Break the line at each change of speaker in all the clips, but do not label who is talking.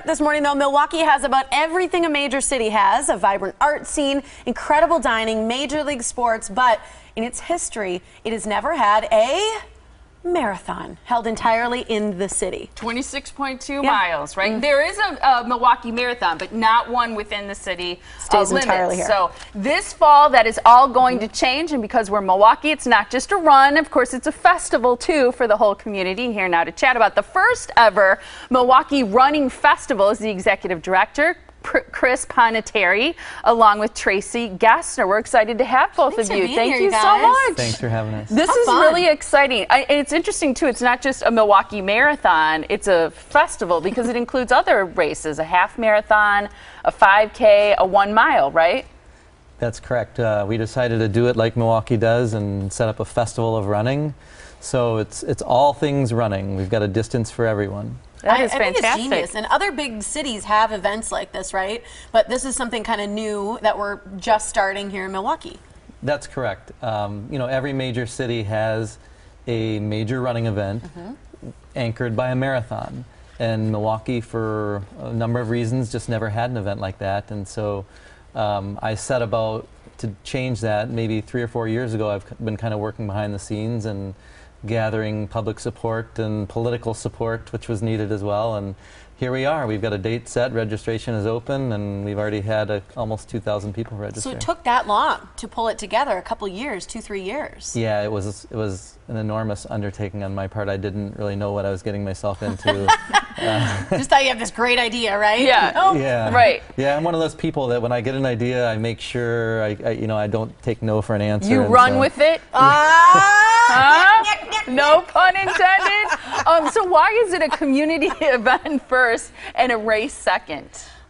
up this morning, though. Milwaukee has about everything a major city has: a vibrant art scene, incredible dining, major league sports, but in its history, it has never had a marathon held entirely in the city.
26.2 miles, right? There is a Milwaukee Marathon, but not one within the city
Stays
limits.
entirely here.
So this fall, that is all going to change, and because we're Milwaukee, it's not just a run. Of course, it's a festival, too, for the whole community. Here now to chat about the first ever Milwaukee Running Festival is the executive director, Chris Ponteri, along with Tracey Gessner. We're excited to have both of you. Thank you so much.
Thanks for having us.
This is really exciting. And it's interesting, too. It's not just a Milwaukee Marathon. It's a festival because it includes other races, a half marathon, a 5K, a 1 mile, right?
That's correct. We decided to do it like Milwaukee does and set up a festival of running. So it's all things running. We've got a distance for everyone.
That is
I
fantastic.
think it's genius. And other big cities have events like this, right? But this is something kind of new that we're just starting here in Milwaukee.
That's correct. You know, every major city has a major running event anchored by a marathon. And Milwaukee, for a number of reasons, just never had an event like that. And so I set about to change that. Maybe 3 or 4 years ago, I've been kind of working behind the scenes and gathering public support and political support, which was needed as well. And here we are. We've got a date set. Registration is open, and we've already had almost 2,000 people register.
So it took that long to pull it together, a couple years, 2-3 years.
Yeah, it was an enormous undertaking on my part. I didn't really know what I was getting myself into.
Just thought you have this great idea, right?
Yeah.
Oh.
Yeah.
Right.
Yeah, I'm one of those people that when I get an idea, I make sure I don't take no for an answer.
You run with it? No pun intended. So why is it a community event first and a race second?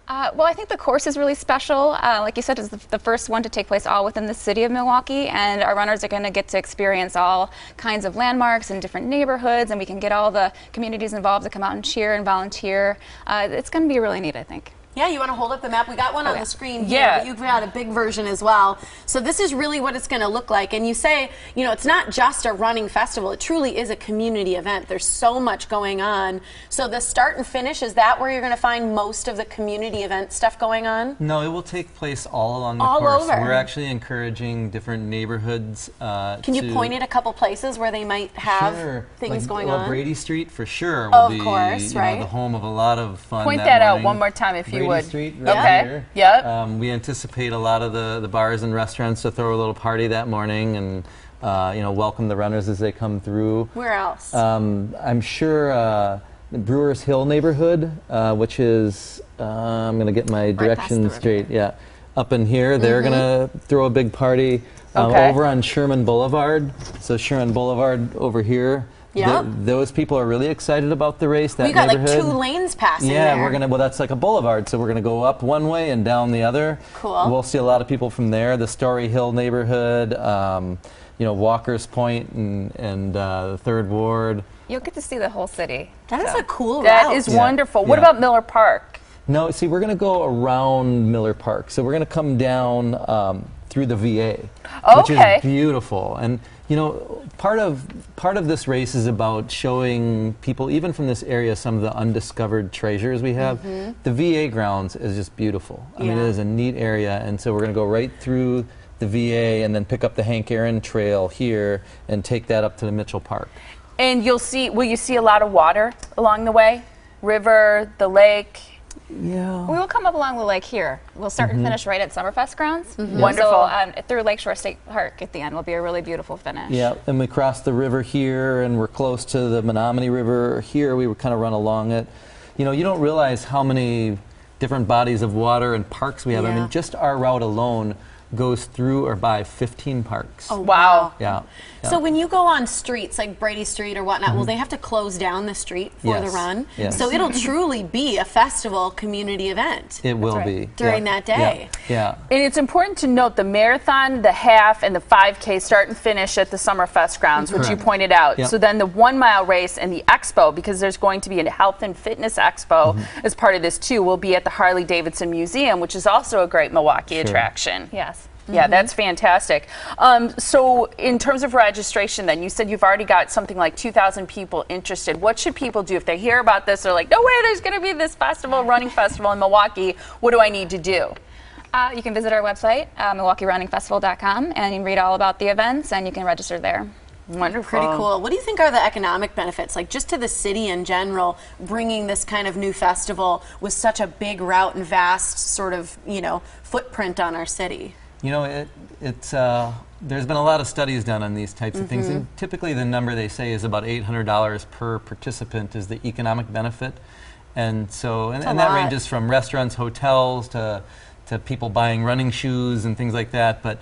Well, I think the course is really special. Like you said, it's the first one to take place all within the city of Milwaukee, and our runners are going to get to experience all kinds of landmarks in different neighborhoods, and we can get all the communities involved to come out and cheer and volunteer. It's going to be really neat, I think.
Yeah, you want to hold up the map? We got one on the screen here,
Yeah.
but you've got a big version as well. So this is really what it's going to look like. And you say, you know, it's not just a running festival. It truly is a community event. There's so much going on. So the start and finish, is that where you're going to find most of the community event stuff going on?
No, it will take place all along the
All
course.
over.
We're actually encouraging different neighborhoods
Can you point at a couple places where they might have things going on?
Brady Street for sure will
Of
be
course,
you know, the home of a lot of fun.
Point that out
morning.
one more time if you
Brady
would.
Street, right
Okay.
here.
Yep.
We anticipate a lot of the bars and restaurants to throw a little party that morning and you know, welcome the runners as they come through.
Where else?
I'm sure the Brewers Hill neighborhood, which is I'm going to get my directions straight. Yeah, up in here, they're going to throw a big party over on Sherman Boulevard. So Sherman Boulevard over here.
Yeah.
Those people are really excited about the race. That
We got like
neighborhood.
2 lanes passing
Yeah,
there.
we're gonna. Well, that's like a boulevard, so we're gonna go up one way and down the other.
Cool.
We'll see a lot of people from there. The Story Hill neighborhood, you know, Walker's Point and the Third Ward.
You'll get to see the whole city.
That is a cool route.
That is wonderful. What about Miller Park?
No, see, we're gonna go around Miller Park, so we're gonna come down through the VA, which is beautiful. And you know, part of this race is about showing people, even from this area, some of the undiscovered treasures we have. The VA grounds is just beautiful. I mean, it is a neat area, and so we're going to go right through the VA and then pick up the Hank Aaron Trail here and take that up to the Mitchell Park.
And will you see a lot of water along the way? River, the lake?
Yeah.
We will come up along the lake here. We'll start and finish right at Summerfest grounds.
Wonderful.
So through Lakeshore State Park at the end will be a really beautiful finish.
Yeah, and we cross the river here, and we're close to the Menominee River here. We would kind of run along it. You know, you don't realize how many different bodies of water and parks we have. I mean, just our route alone goes through or by 15 parks.
Oh, wow.
Yeah.
So when you go on streets like Brady Street or whatnot, will they have to close down the street for the run?
Yes.
So it'll truly be a festival community event.
It will be.
During that day.
Yeah.
And it's important to note the marathon, the half, and the 5K start and finish at the Summerfest grounds, which you pointed out. So then the 1 mile race and the expo, because there's going to be a health and fitness expo as part of this too, will be at the Harley-Davidson Museum, which is also a great Milwaukee attraction.
Yes.
Yeah, that's fantastic. So in terms of registration then, you said you've already got something like 2,000 people interested. What should people do if they hear about this? They're like, no way, there's going to be this festival, running festival in Milwaukee. What do I need to do?
You can visit our website, MilwaukeeRunningFestival.com, and you can read all about the events, and you can register there.
Wonderful.
Pretty cool. What do you think are the economic benefits, like just to the city in general, bringing this kind of new festival with such a big route and vast sort of, footprint on our city?
You know, there's been a lot of studies done on these types of things, and typically the number they say is about $800 per participant is the economic benefit. And so, and that ranges from restaurants, hotels, to people buying running shoes and things like that. But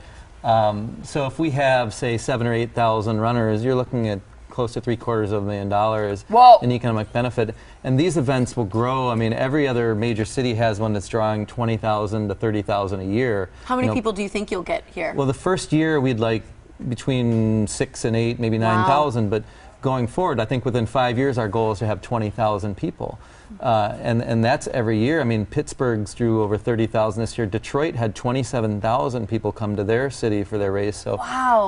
so if we have, say, 7,000 or 8,000 runners, you're looking at close to $750,000 in economic benefit. And these events will grow. I mean, every other major city has one that's drawing 20,000 to 30,000 a year.
How many people do you think you'll get here?
Well, the first year we'd like between 6,000 and 8,000, maybe 9,000. But going forward, I think within 5 years, our goal is to have 20,000 people. And that's every year. I mean, Pittsburgh's drew over 30,000 this year. Detroit had 27,000 people come to their city for their race. So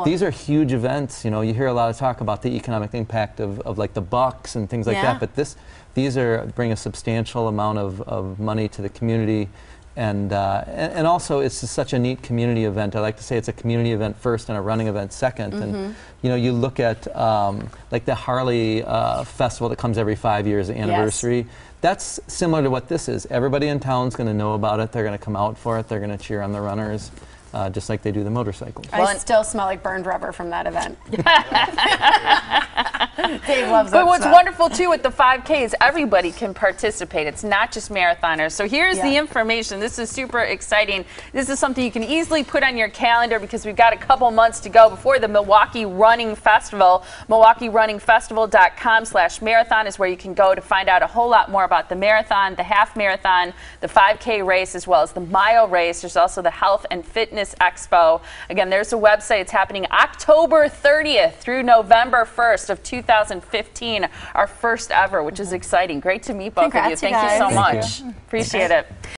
these are huge events. You know, you hear a lot of talk about the economic impact of like the Bucks and things like that. But these bring a substantial amount of money to the community. And also, it's just such a neat community event. I like to say it's a community event first and a running event second. And you look at like the Harley festival that comes every 5 years, the anniversary. That's similar to what this is. Everybody in town's going to know about it. They're going to come out for it. They're going to cheer on the runners, just like they do the motorcycles.
I still smell like burned rubber from that event. Dave loves that
But what's
stuff.
wonderful too with the 5K is everybody can participate. It's not just marathoners. So here's the information. This is super exciting. This is something you can easily put on your calendar because we've got a couple months to go before the Milwaukee Running Festival. MilwaukeeRunningFestival.com/marathon is where you can go to find out a whole lot more about the marathon, the half marathon, the 5K race, as well as the mile race. There's also the Health and Fitness Expo. Again, there's a website. It's happening October 30th through November 1st of 2015, our first ever, which is exciting. Great to meet both of you. Thank you so much. Appreciate it.